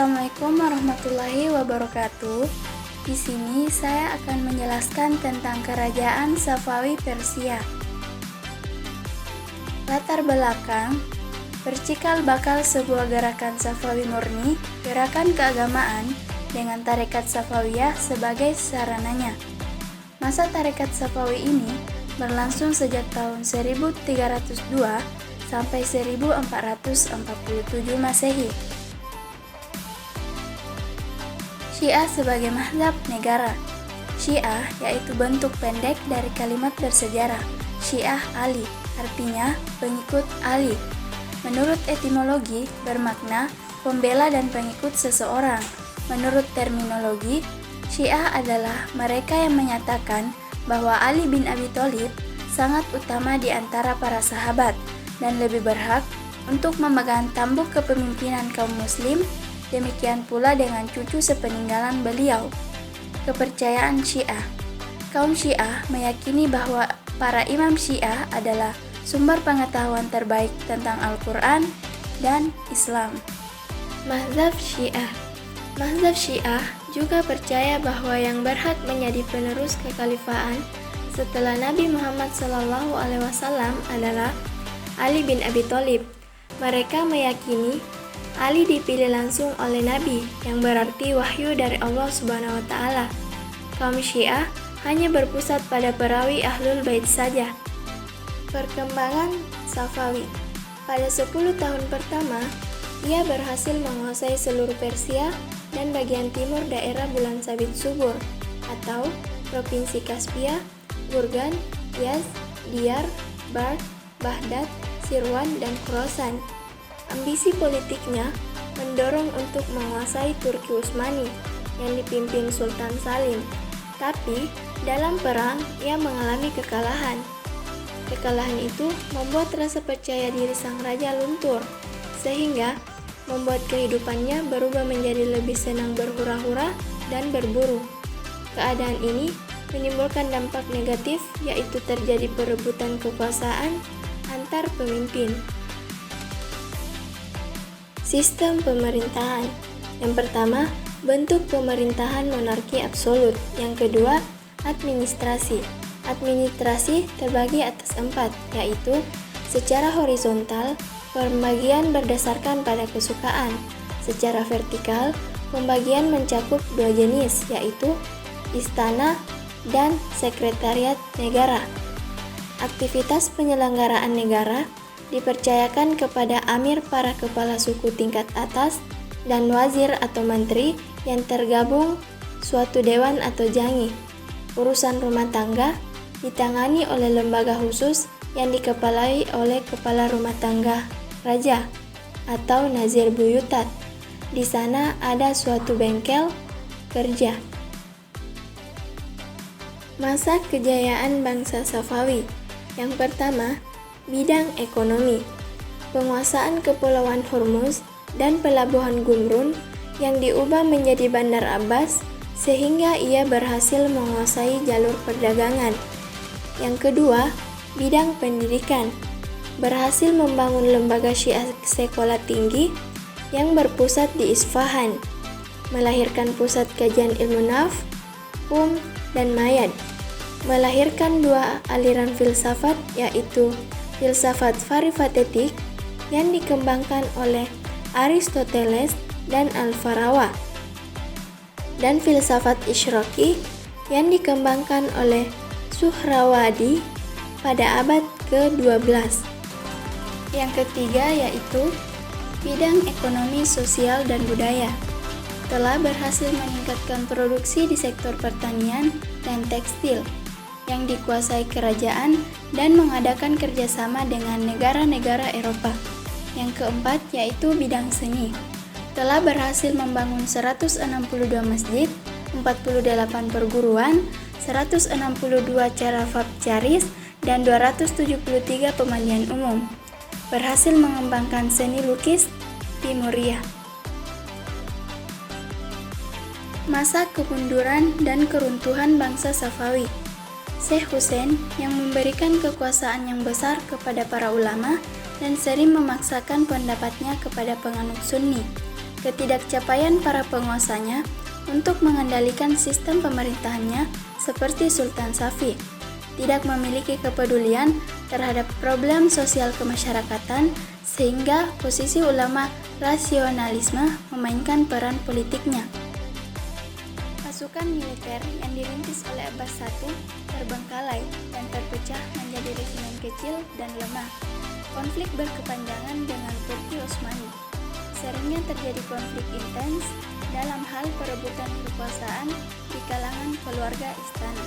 Assalamualaikum warahmatullahi wabarakatuh. Di sini saya akan menjelaskan tentang kerajaan Safawi Persia. Latar belakang, bercikal bakal sebuah gerakan Safawi murni, gerakan keagamaan dengan tarekat Safawiyah sebagai sarananya. Masa tarekat Safawi ini berlangsung sejak tahun 1302 sampai 1447 Masehi. Syiah sebagai mazhab negara. Syiah yaitu bentuk pendek dari kalimat bersejarah Syiah Ali, artinya pengikut Ali. Menurut etimologi, bermakna pembela dan pengikut seseorang. Menurut terminologi, Syiah adalah mereka yang menyatakan bahwa Ali bin Abi Thalib sangat utama di antara para sahabat dan lebih berhak untuk memegang tampuk kepemimpinan kaum muslim. Demikian pula dengan cucu sepeninggalan beliau. Kepercayaan Syiah. Kaum Syiah meyakini bahwa para imam Syiah adalah sumber pengetahuan terbaik tentang Al-Quran dan Islam. Mazhab Syiah. Mazhab Syiah juga percaya bahwa yang berhak menjadi penerus kekhalifahan setelah Nabi Muhammad SAW adalah Ali bin Abi Thalib. Mereka meyakini Ali dipilih langsung oleh Nabi, yang berarti wahyu dari Allah Subhanahu wa Ta'ala. Kaum Syiah hanya berpusat pada perawi Ahlul Bait saja. Perkembangan Safawi. Pada 10 tahun pertama, ia berhasil menguasai seluruh Persia dan bagian timur daerah Bulan Sabit Subur atau Provinsi Kaspia, Gurgan, Yazd, Diyar, Bar, Baghdad, Sirwan, dan Khorasan. Ambisi politiknya mendorong untuk menguasai Turki Utsmani yang dipimpin Sultan Salim. Tapi, dalam perang, ia mengalami kekalahan. Kekalahan itu membuat rasa percaya diri sang raja luntur, sehingga membuat kehidupannya berubah menjadi lebih senang berhura-hura dan berburu. Keadaan ini menimbulkan dampak negatif, yaitu terjadi perebutan kekuasaan antar pemimpin. Sistem pemerintahan. Yang pertama, bentuk pemerintahan monarki absolut. Yang kedua, administrasi. Administrasi terbagi atas 4, yaitu secara horizontal, pembagian berdasarkan pada kesukaan. Secara vertikal, pembagian mencakup 2 jenis, yaitu istana dan sekretariat negara. Aktivitas penyelenggaraan negara dipercayakan kepada amir, para kepala suku tingkat atas, dan wazir atau menteri yang tergabung suatu dewan atau jangi. Urusan rumah tangga ditangani oleh lembaga khusus yang dikepalai oleh kepala rumah tangga raja atau nazir buyutat. Di sana ada suatu bengkel kerja. Masa kejayaan bangsa Safawi. Yang pertama, bidang ekonomi. Penguasaan Kepulauan Hormuz dan Pelabuhan Gumrun yang diubah menjadi Bandar Abbas sehingga ia berhasil menguasai jalur perdagangan. Yang kedua, bidang pendidikan. Berhasil membangun lembaga Syiah sekolah tinggi yang berpusat di Isfahan, melahirkan pusat kajian ilmu nafs, dan mayad. Melahirkan 2 aliran filsafat, yaitu filsafat peripatetik yang dikembangkan oleh Aristoteles dan Al-Farawa, dan filsafat isyraqi yang dikembangkan oleh Suhrawardi pada abad ke-12. Yang ketiga yaitu bidang ekonomi, sosial, dan budaya. Telah berhasil meningkatkan produksi di sektor pertanian dan tekstil yang dikuasai kerajaan dan mengadakan kerjasama dengan negara-negara Eropa. Yang keempat yaitu bidang seni. Telah berhasil membangun 162 masjid, 48 perguruan, 162 cara fabcharis, dan 273 pemandian umum. Berhasil mengembangkan seni lukis Timuriah. Masa kemunduran dan keruntuhan bangsa Safawi. Syekh Hussein yang memberikan kekuasaan yang besar kepada para ulama dan sering memaksakan pendapatnya kepada penganut Sunni, ketidakcapaian para penguasanya untuk mengendalikan sistem pemerintahannya seperti Sultan Safi, tidak memiliki kepedulian terhadap problem sosial kemasyarakatan sehingga posisi ulama rasionalisme memainkan peran politiknya. Pasukan militer yang dirintis oleh Abbas I terbengkalai dan terpecah menjadi resimen kecil dan lemah. Konflik berkepanjangan dengan Turki Utsmani. Seringnya terjadi konflik intens dalam hal perebutan kekuasaan di kalangan keluarga istana.